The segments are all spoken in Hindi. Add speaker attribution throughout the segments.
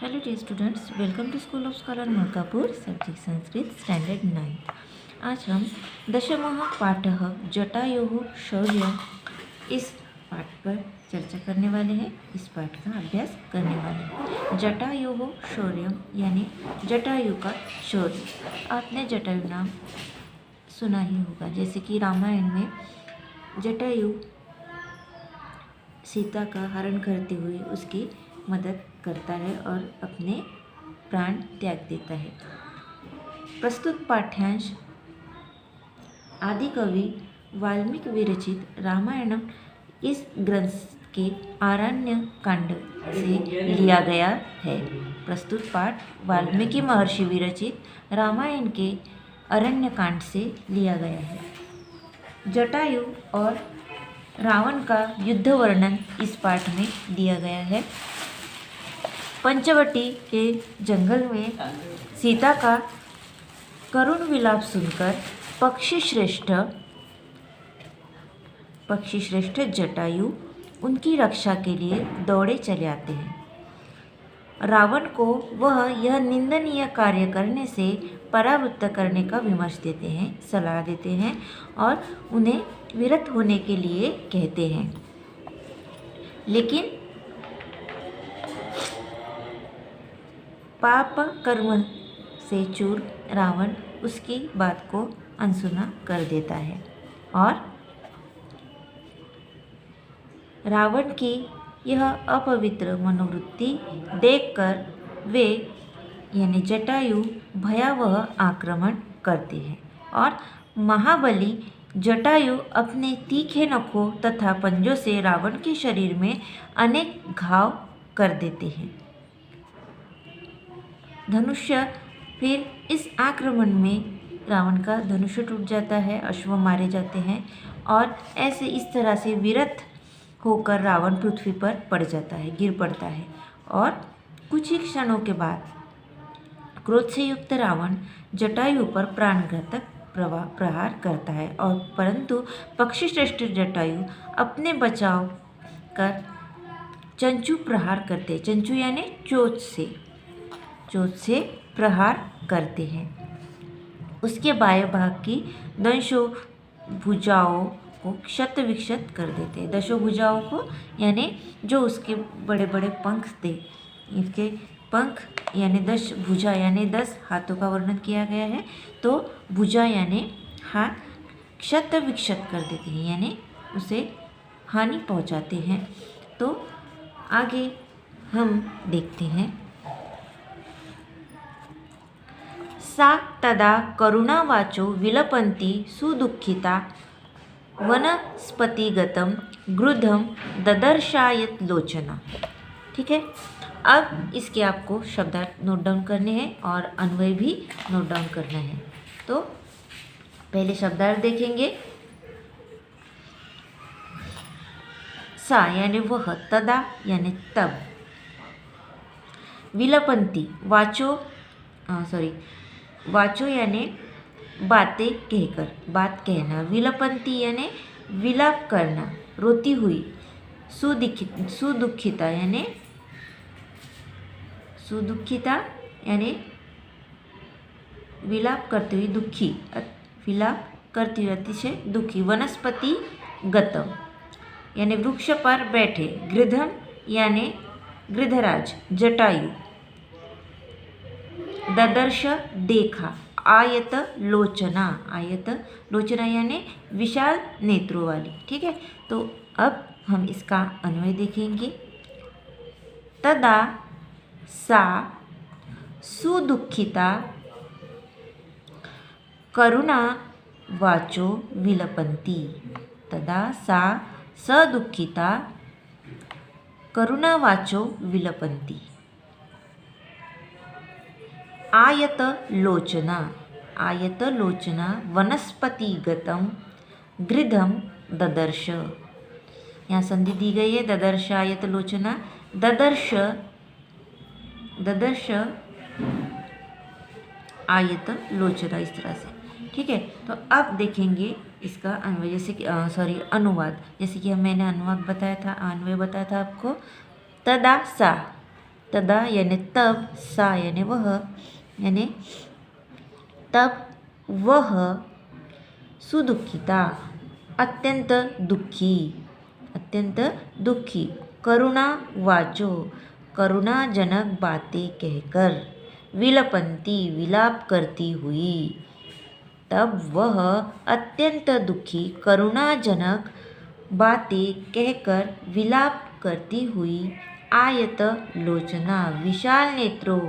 Speaker 1: Hello dear students, welcome to school of scholar Malkapur, subject Sanskrit standard 9। आज हम दशमः पाठः जटायोः शौर्यम् इस पाठ पर चर्चा करने वाले हैं। इस पाठ का अभ्यास करने वाले हैं। जटायोः शौर्यम् यानी जटायु का शौर्य। आपने जटायु नाम सुना ही होगा, जैसे कि रामायण में जटायु सीता का हरण करते हुए उसकी मदद करता है और अपने प्राण त्याग देता है। प्रस्तुत पाठ्यांश आदि कवि वाल्मीकि विरचित रामायणम इस ग्रंथ के आरण्य कांड से लिया गया है। प्रस्तुत पाठ वाल्मीकि महर्षि विरचित रामायण के अरण्य कांड से लिया गया है। जटायु और रावण का युद्ध वर्णन इस पाठ में दिया गया है। पंचवटी के जंगल में सीता का करुण विलाप सुनकर पक्षी श्रेष्ठ जटायु उनकी रक्षा के लिए दौड़े चले आते हैं। रावण को वह यह निंदनीय कार्य करने से परावृत्त करने का विमर्श देते हैं, सलाह देते हैं और उन्हें विरत होने के लिए कहते हैं। लेकिन पाप कर्म से चूर रावण उसकी बात को अनसुना कर देता है और रावण की यह अपवित्र मनोवृत्ति देखकर वे यानी जटायु भयावह आक्रमण करते हैं और महाबली जटायु अपने तीखे नखों तथा पंजों से रावण के शरीर में अनेक घाव कर देते हैं। धनुष्य फिर इस आक्रमण में रावण का धनुष्य टूट जाता है, अश्व मारे जाते हैं और ऐसे इस तरह से विरत होकर रावण पृथ्वी पर पड़ जाता है, गिर पड़ता है और कुछ ही क्षणों के बाद क्रोध से युक्त रावण जटायु पर प्राणघातक प्रहार करता है और परंतु पक्षी श्रेष्ठ जटायु अपने बचाव कर चंचू प्रहार करते, चंचू यानी चोट से प्रहार करते हैं। उसके बाएं भाग की दशों भुजाओं को क्षत विक्षत कर देते हैं। दशों भुजाओं को यानी जो उसके बड़े बड़े पंख थे, इसके पंख यानी 10 भुजा यानी 10 हाथों का वर्णन किया गया है। तो भुजा यानी हाथ क्षत विक्षत कर देते हैं यानी उसे हानि पहुंचाते हैं। तो आगे हम देखते हैं। सा तदा करुणावाचो विलपन्ती सुदुःखिता वनस्पतिगतं गृधम ददर्शायत लोचना। ठीक है, अब इसके आपको शब्दार्थ नोट डाउन करने हैं और अन्वय भी नोट डाउन करना है। तो पहले शब्दार्थ देखेंगे। सा यानी वह, तदा यानी तब, विलपंती वाचो यानी बातें कहकर, बात कहना, विलपंती यानी विलाप करना, रोती हुई, सुदुःखिता यानी विलाप करती हुई दुखी, विलाप करती हुई अतिशय दुखी, वनस्पति गतम यानी वृक्ष पर बैठे, गृधम यानी गृधराज जटायु, ददर्श देखा, आयत लोचना यानी विशाल नेत्रों वाली। ठीक है, तो अब हम इसका अन्वय देखेंगे। तदा सा सुदुःखिता करुणा वाचो विलपन्ती। तदा सा सदुःखिता करुणा वाचो विलपन्ती। आयत लोचना वनस्पतिगतं गृधम ददर्श। यहाँ संधि दी गई है, ददर्श आयत लोचना, ददर्श आयत लोचना, इस तरह से। ठीक है, तो अब देखेंगे इसका अन्वय, जैसे कि अनुवाद, जैसे कि मैंने अनुवाद बताया था, अन्वय बताया था आपको। तदा सा तदा यानी तब, सा यानी वह, यानी तब वह सुदुखिता अत्यंत दुखी, अत्यंत दुखी, करुणा वाचो करुणाजनक बातें कहकर, विलपंती विलाप करती हुई, तब वह अत्यंत दुखी करुणाजनक बातें कहकर विलाप करती हुई आयत लोचना विशाल नेत्रों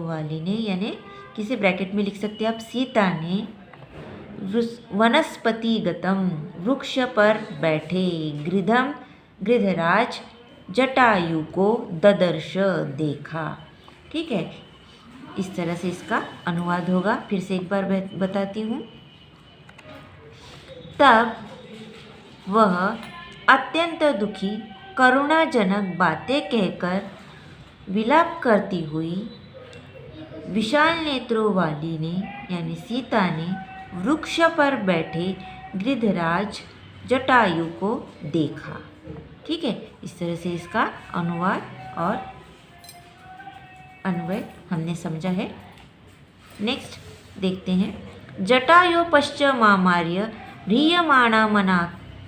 Speaker 1: वाली ने यानी किसे ब्रैकेट में लिख सकते हैं आप, सीता ने वनस्पतिगतम वृक्ष पर बैठे गृधराज जटायु को ददर्श देखा। ठीक है, इस तरह से इसका अनुवाद होगा। फिर से एक बार बताती हूँ। तब वह अत्यंत दुखी करुणाजनक बातें कहकर विलाप करती हुई विशाल नेत्रों वाली ने यानी सीता ने वृक्ष पर बैठे गृधराज जटायु को देखा। ठीक है, इस तरह से इसका अनुवाद और अन्वय हमने समझा है। नेक्स्ट देखते हैं। जटायु पश्चिमार्य ह्रियमाणा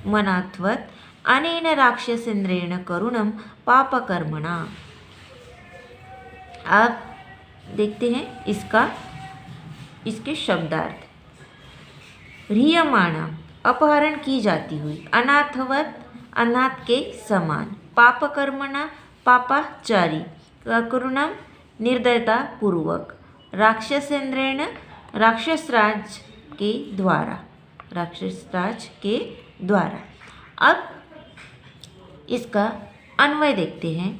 Speaker 1: मनात्वत अनेन राक्षसेन्द्रेण करुणम पापकर्मणा। अब देखते हैं इसके शब्दार्थ। ह्रियमाणा अपहरण की जाती हुई, अनाथवत अनाथ के समान, पापकर्मणा पापाचारी, करुणम निर्दयता पूर्वक, राक्षसेन्द्रेण राक्षसराज के द्वारा। अब इसका अन्वय देखते हैं।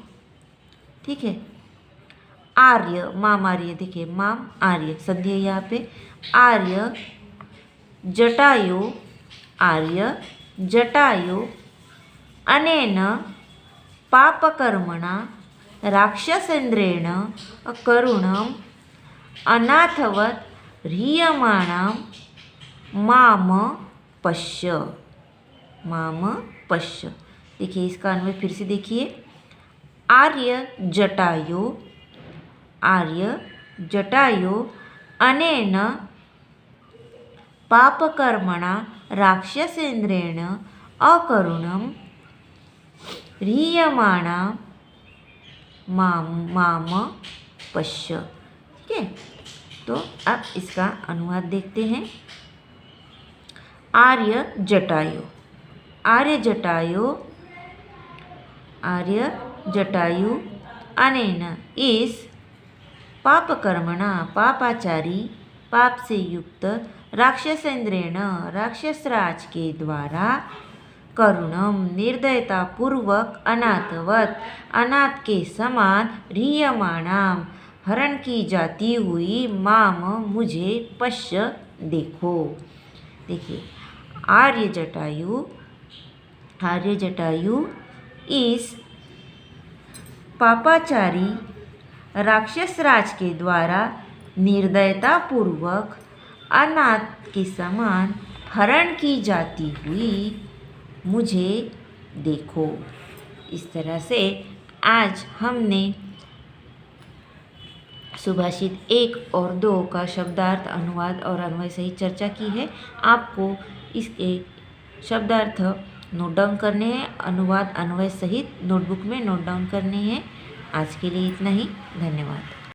Speaker 1: ठीक है, आर्य माम आर्य, देखिए माम आर्य संधि है यहाँ पे, आर्य जटायु अनेन पापकर्मणा राक्षसेन्द्रेण करुणम अनाथवत ह्रियमाणा माम पश्य। देखिए इसका अन्वय फिर से देखिए। आर्य जटायु अनेन पापकर्मणा राक्षसेन्द्रेण अकरुणम ह्रियमाणा माम पश्य। ठीक है, तो अब इसका अनुवाद देखते हैं। आर्य जटायु अनेन इस पापकर्मणा पापाचारी, पाप से युक्त, राक्षसेन्द्रेण राक्षसराज के द्वारा, करुणम निर्दयता पूर्वक, अनाथवत अनाथ के समान, ह्रियमाणाम हरण की जाती हुई, माम मुझे, पश्य देखो। देखिए आर्य जटायु इस पापाचारी राक्षसराज के द्वारा निर्दयता पूर्वक, अनाथ के समान हरण की जाती हुई मुझे देखो। इस तरह से आज हमने सुभाषित 1 और 2 का शब्दार्थ, अनुवाद और अन्वय सहित चर्चा की है। आपको इसके शब्दार्थ नोट डाउन करने हैं, अनुवाद अन्वय सहित नोटबुक में नोट डाउन करने हैं। आज के लिए इतना ही, धन्यवाद।